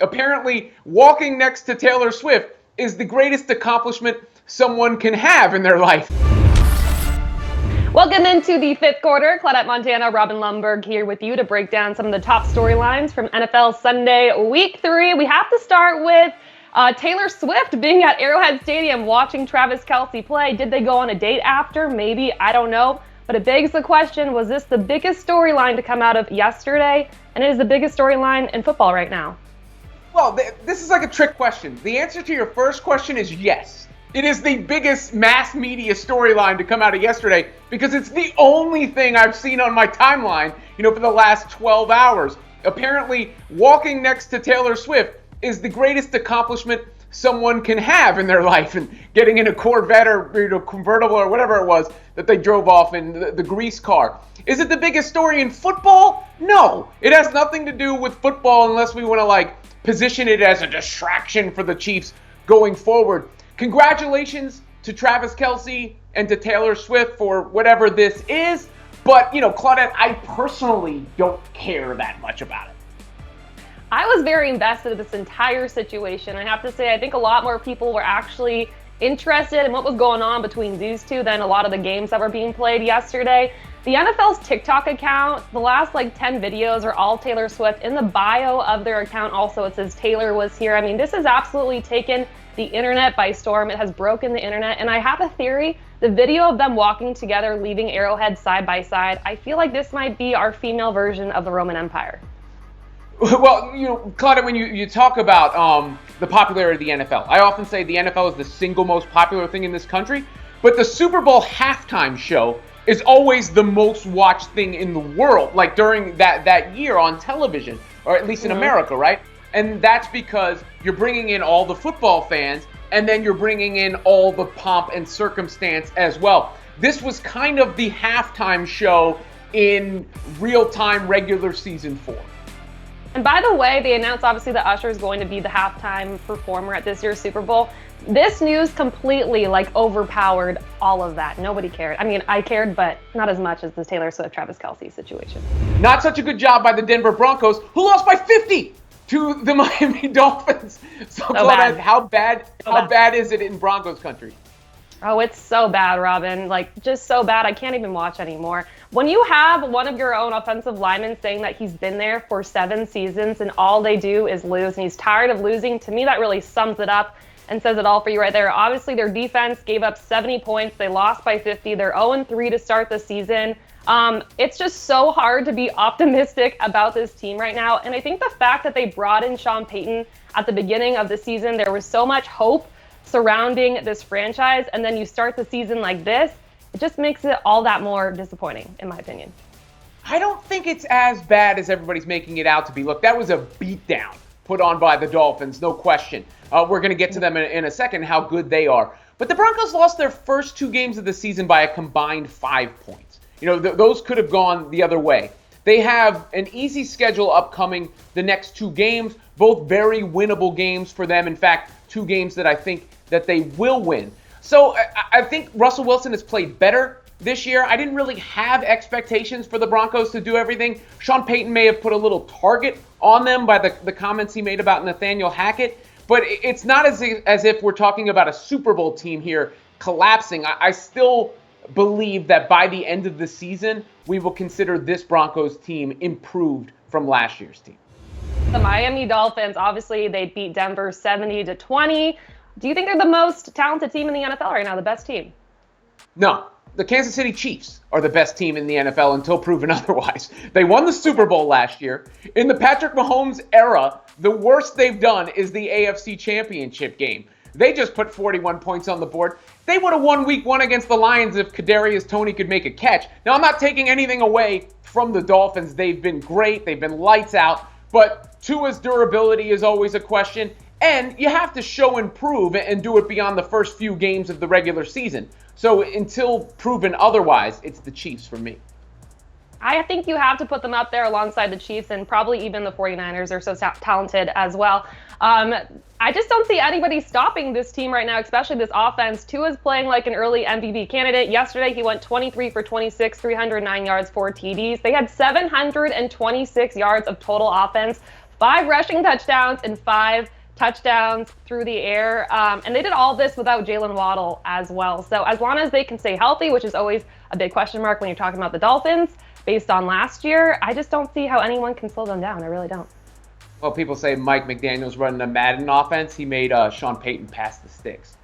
Apparently, walking next to Taylor Swift is the greatest accomplishment someone can have in their life. Welcome into the fifth quarter. Claudette Montana, Robin Lundberg here with you to break down some of the top storylines from NFL Sunday Week 3. We have to start with Taylor Swift being at Arrowhead Stadium watching Travis Kelce play. Did they go on a date after? Maybe. I don't know. But it begs the question, was this the biggest storyline to come out of yesterday? And it is the biggest storyline in football right now. Well, this is like a trick question. The answer to your first question is yes. It is the biggest mass media storyline to come out of yesterday because it's the only thing I've seen on my timeline, for the last 12 hours. Apparently, walking next to Taylor Swift is the greatest accomplishment someone can have in their life, and getting in a Corvette or convertible or whatever it was that they drove off in, the grease car. Is it the biggest story in football? No. It has nothing to do with football unless we want to position it as a distraction for the Chiefs going forward. Congratulations to Travis Kelce and to Taylor Swift for whatever this is. But, Claudette, I personally don't care that much about it. I was very invested in this entire situation. I have to say, I think a lot more people were actually interested in what was going on between these two than a lot of the games that were being played yesterday. The NFL's TikTok account, the last 10 videos are all Taylor Swift. In the bio of their account also, it says Taylor was here. I mean, this has absolutely taken the internet by storm. It has broken the internet. And I have a theory, the video of them walking together, leaving Arrowhead side by side, I feel like this might be our female version of the Roman Empire. Well, Claudia, when you talk about the popularity of the NFL, I often say the NFL is the single most popular thing in this country, but the Super Bowl halftime show is always the most watched thing in the world, during that year on television, or at least in America, right? And that's because you're bringing in all the football fans, and then you're bringing in all the pomp and circumstance as well. This was kind of the halftime show in real-time regular season 4. And by the way, they announced obviously that Usher is going to be the halftime performer at this year's Super Bowl. This news completely overpowered all of that. Nobody cared. I mean, I cared, but not as much as the Taylor Swift Travis Kelce situation. Not such a good job by the Denver Broncos, who lost by 50 to the Miami Dolphins. So Claudette, how bad is it in Broncos country? Oh, it's so bad, Robin. Just so bad. I can't even watch anymore. When you have one of your own offensive linemen saying that he's been there for 7 seasons and all they do is lose and he's tired of losing, to me that really sums it up and says it all for you right there. Obviously, their defense gave up 70 points. They lost by 50. They're 0-3 to start the season. It's just so hard to be optimistic about this team right now. And I think the fact that they brought in Sean Payton at the beginning of the season, there was so much hope surrounding this franchise, and then you start the season like this, it just makes it all that more disappointing, in my opinion. I don't think it's as bad as everybody's making it out to be. Look, that was a beatdown put on by the Dolphins, no question. We're going to get to them in a second, how good they are. But the Broncos lost their first 2 games of the season by a combined 5 points. Those could have gone the other way. They have an easy schedule upcoming the next 2 games, both very winnable games for them. In fact, 2 games that I think that they will win. So I think Russell Wilson has played better this year. I didn't really have expectations for the Broncos to do everything. Sean Payton may have put a little target on them by the comments he made about Nathaniel Hackett, but it's not as if we're talking about a Super Bowl team here collapsing. I still believe that by the end of the season, we will consider this Broncos team improved from last year's team. The Miami Dolphins, obviously, they beat Denver 70-20. Do you think they're the most talented team in the NFL right now, the best team? No. The Kansas City Chiefs are the best team in the NFL until proven otherwise. They won the Super Bowl last year. In the Patrick Mahomes era, the worst they've done is the AFC Championship game. They just put 41 points on the board. They would have won week 1 against the Lions if Kadarius Toney could make a catch. Now, I'm not taking anything away from the Dolphins. They've been great. They've been lights out. But Tua's durability is always a question. And you have to show and prove and do it beyond the first few games of the regular season. So until proven otherwise, it's the Chiefs for me. I think you have to put them up there alongside the Chiefs, and probably even the 49ers are so talented as well. I just don't see anybody stopping this team right now, especially this offense. Tua's playing like an early MVP candidate. Yesterday, he went 23 for 26, 309 yards, 4 TDs. They had 726 yards of total offense, 5 rushing touchdowns and 5 touchdowns through the air. And they did all this without Jalen Waddle as well. So as long as they can stay healthy, which is always a big question mark when you're talking about the Dolphins, based on last year, I just don't see how anyone can slow them down. I really don't. Well, people say Mike McDaniel's running a Madden offense. He made Sean Payton pass the sticks.